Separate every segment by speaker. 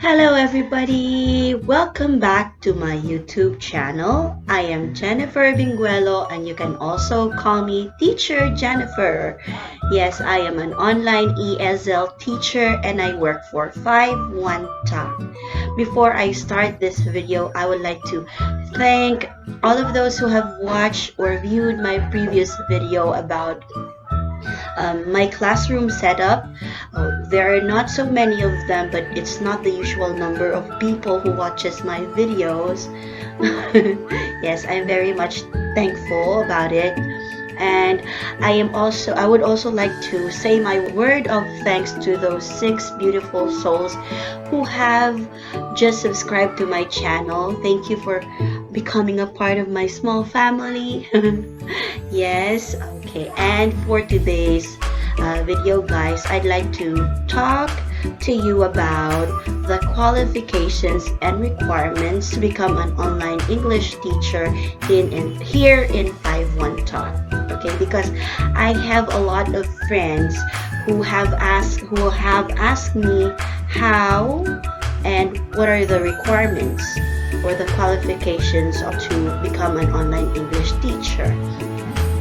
Speaker 1: Hello everybody! Welcome back to my YouTube channel. I am Jennifer Vinguelo and you can also call me Teacher Jennifer. Yes, I am an online ESL teacher and I work for 51 Talk. Before I start this video, I would like to thank all of those who have watched or viewed my previous video about my classroom setup. There are not so many of them, but it's not the usual number of people who watches my videos. Yes, I'm very much thankful about it. And I would also like to say my word of thanks to those 6 beautiful souls who have just subscribed to my channel. Thank you for becoming a part of my small family. Yes, okay. And for today's video, guys, I'd like to talk to you about the qualifications and requirements to become an online English teacher here in 51 Talk. Okay, because I have a lot of friends who have asked me how and what are the requirements or the qualifications to become an online English teacher.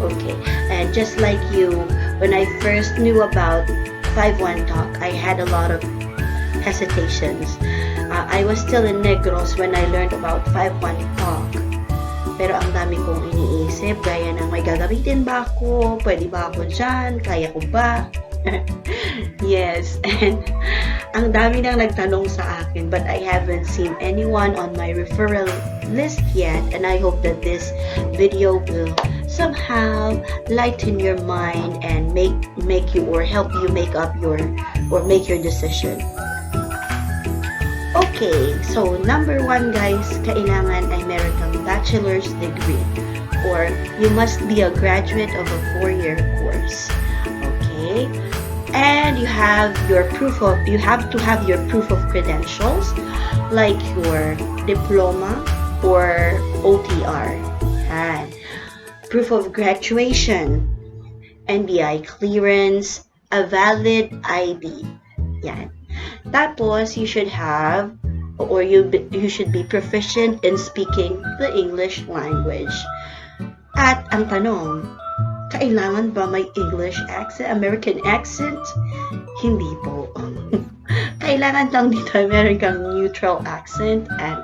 Speaker 1: Okay, and just like you, when I first knew about 51 Talk, I had a lot of hesitations. I was still in Negros when I learned about 51 Talk. Pero ang dami kong iniisip, gaya ng may gagamitin ba ako? Pwede ba ako dyan? Kaya ko ba? Yes, and ang dami nang nagtanong sa akin, but I haven't seen anyone on my referral list yet, and I hope that this video will somehow lighten your mind and make you or help you make your decision. Okay, so number 1, guys, kailangan ay meron kang bachelor's degree or you must be a graduate of a 4-year course. Okay, and you have to have your proof of credentials like your diploma or OTR. And proof of graduation, NBI clearance, a valid ID. Yan. Tapos, you should have or you should be proficient in speaking the English language. At ang tanong, kailangan ba may English accent, American accent? Hindi po. Kailangan lang dito meron kang neutral accent and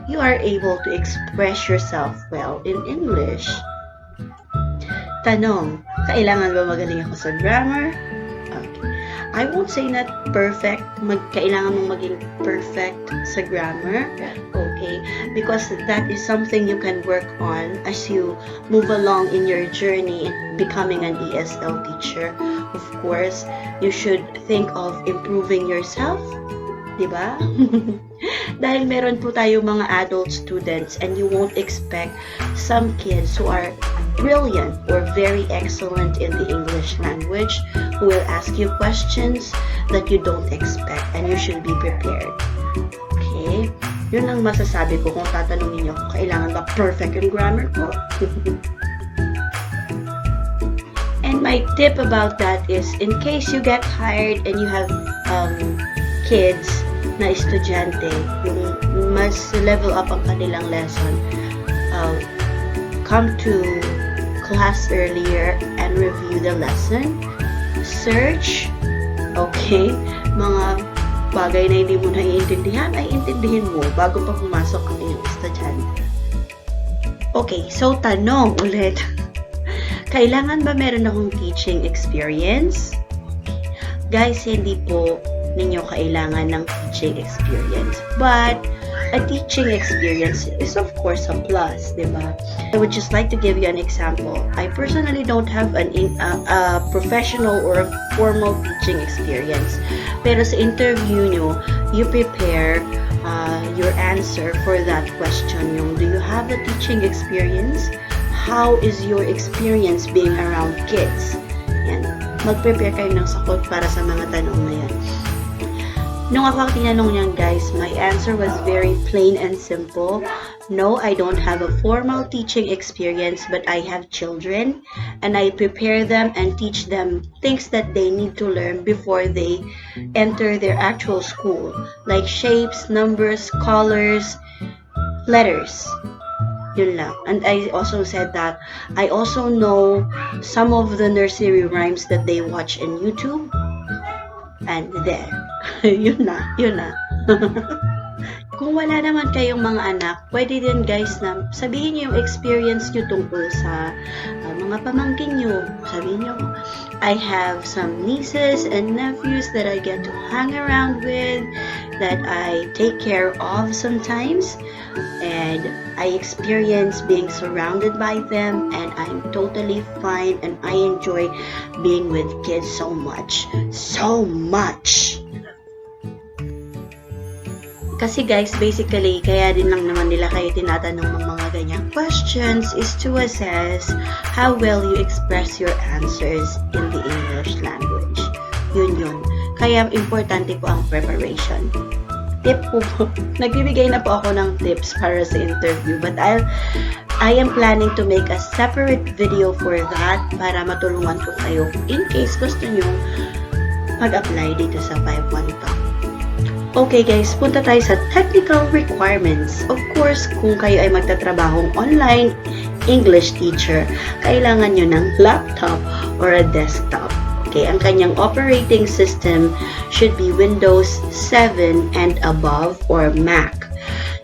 Speaker 1: you are able to express yourself well in English. Tanong, kailangan ba magaling ako sa grammar? Okay. I won't say not perfect. Kailangan mong maging perfect sa grammar. Okay? Because that is something you can work on as you move along in your journey in becoming an ESL teacher. Of course, you should think of improving yourself. Diba? Dahil meron po tayo mga adult students and you won't expect some kids who are brilliant or very excellent in the English language who will ask you questions that you don't expect and you should be prepared. Okay? Yun ang masasabi ko kung tatanungin niyo kung kailangan ba perfect yung grammar ko. And my tip about that is in case you get hired and you have kids na estudyante, yung mas level up ang kanilang lesson, come to class earlier and review the lesson. Search, okay, mga bagay na hindi mo naiintindihan, ay intindihin mo bago pa pumasok ang iyong estudyante. Okay, so tanong ulit. Kailangan ba meron akong teaching experience? Guys, hindi po ninyo kailangan ng teaching experience. But a teaching experience is of course a plus, diba? I would just like to give you an example. I personally don't have a professional or a formal teaching experience. Pero sa interview nyo, you prepare your answer for that question. Yung, do you have a teaching experience? How is your experience being around kids? Yan. Mag-prepare kayo ng sagot para sa mga tanong na yan. Nung ako tinanong niyan guys, my answer was very plain and simple. No, I don't have a formal teaching experience, but I have children and I prepare them and teach them things that they need to learn before they enter their actual school, like shapes, numbers, colors, letters. Yun lang. And I also said that I also know some of the nursery rhymes that they watch in YouTube. And there. Yun na. Yun na. Kung wala naman kayong mga anak, pwede din guys na sabihin niyo yung experience niyo tungkol sa mga pamangkin niyo. Sabihin niyo, I have some nieces and nephews that I get to hang around with, that I take care of sometimes, and I experience being surrounded by them, and I'm totally fine, and I enjoy being with kids so much. So much! Kasi guys, basically, kaya din lang naman nila kayo tinatanong ng mga ganyang questions is to assess how well you express your answers in the English language. Yun. Kaya importante po ang preparation. Tip po, nagbibigay na po ako ng tips para sa interview, but I am planning to make a separate video for that para matulungan ko kayo in case gusto nyo mag-apply dito sa 5-1 Talk. Okay guys, punta tayo sa technical requirements. Of course, kung kayo ay magtatrabahong online English teacher, kailangan nyo ng laptop or a desktop. Okay, ang kanyang operating system should be Windows 7 and above or Mac.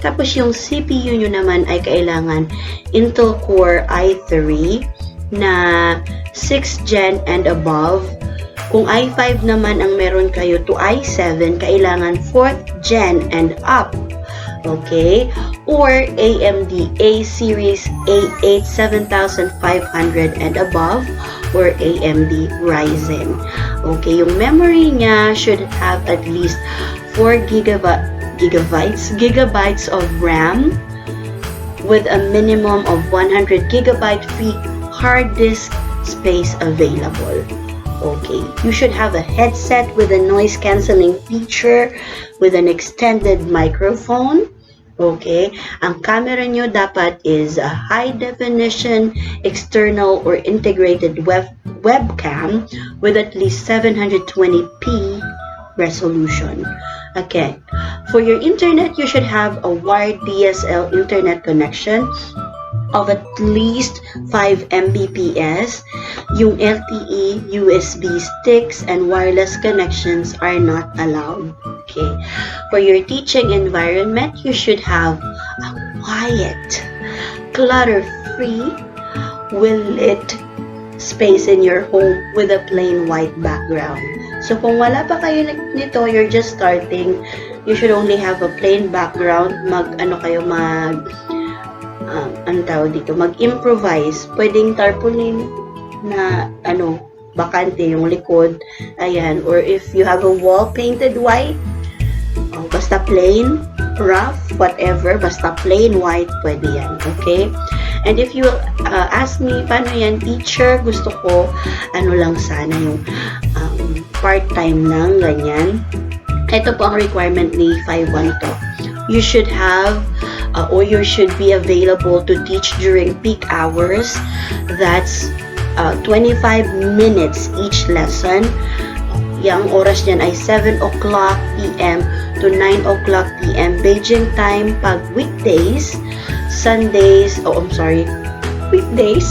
Speaker 1: Tapos yung CPU nyo naman ay kailangan Intel Core i3 na 6th Gen and above. Kung i5 naman ang meron kayo to i7, kailangan 4th Gen and up. Okay? Or AMD A-Series A8 7500 and above or AMD Ryzen. Okay, yung memory niya should have at least 4 gigabytes of RAM with a minimum of 100 gigabyte free hard disk space available. Okay, you should have a headset with a noise cancelling feature with an extended microphone. Okay, ang camera nyo dapat is a high definition external or integrated webcam with at least 720p resolution. Okay, for your internet, you should have a wired DSL internet connection of at least 5 Mbps. Yung LTE, USB sticks, and wireless connections are not allowed. Okay. For your teaching environment, you should have a quiet, clutter-free, well-lit space in your home with a plain white background. So kung wala pa kayo nito, you're just starting, you should only have a plain background. Mag-improvise. Pwedeng tarpaulin na bakante yung likod. Ayan. Or if you have a wall painted white, basta plain, rough, whatever, basta plain white, pwede yan. Okay? And if you ask me, paano yan, teacher, gusto ko, lang sana yung part-time lang, ganyan. Ito po ang requirement ni 5-1 Talk. You should have or you should be available to teach during peak hours. That's 25 minutes each lesson. Yung oras niyan ay 7 o'clock p.m. to 9 o'clock p.m. Beijing time pag weekdays, weekdays,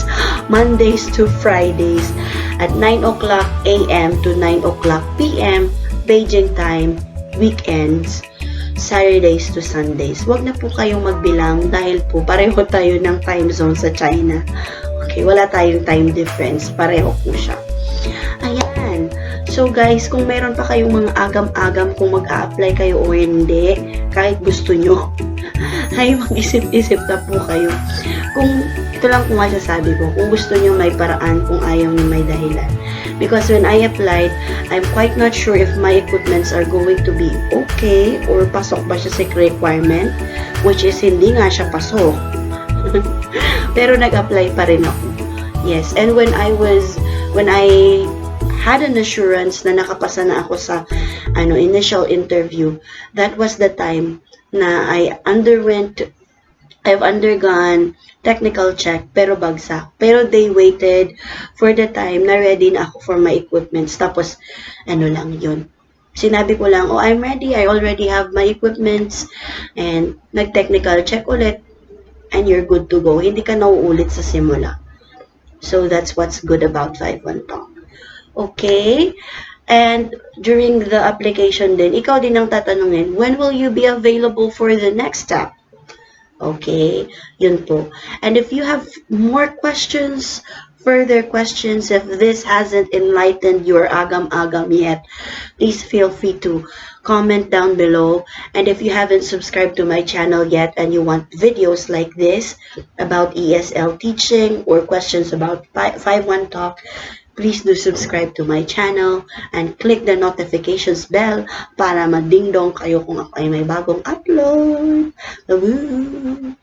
Speaker 1: Mondays to Fridays at 9 o'clock a.m. to 9 o'clock p.m. Beijing time, weekends, Saturdays to Sundays. Huwag na po kayong magbilang dahil po pareho tayo ng time zone sa China. Okay, wala tayong time difference. Pareho po siya. Ayan. So guys, kung meron pa kayong mga agam-agam kung mag-a-apply kayo o hindi, kahit gusto nyo, ay mag-isip-isip na po kayo. Kung ito lang kung masasabi ko, kung gusto nyo may paraan, kung ayaw nyo may dahilan. Because when I applied, I'm quite not sure if my equipments are going to be okay or pasok ba siya sa requirement, which is hindi nga siya pasok. Pero nag-apply pa rin ako. Yes, and when I had an assurance na nakapasa na ako sa initial interview, that was the time na I've undergone technical check pero bagsak. Pero they waited for the time na ready na ako for my equipments. Tapos, lang yun. Sinabi ko lang, oh, I'm ready. I already have my equipments. And nag-technical check ulit. And you're good to go. Hindi ka nauulit sa simula. So, that's what's good about 5-1 Talk. Okay? And during the application din, ikaw din ang tatanungin, when will you be available for the next step? Okay, yun po. And if you have more questions, further questions, if this hasn't enlightened your agam-agam yet, please feel free to comment down below. And if you haven't subscribed to my channel yet and you want videos like this about ESL teaching or questions about 5-1 Talk, please do subscribe to my channel and click the notifications bell para mading-dong kayo kung ako ay may bagong upload. Woo!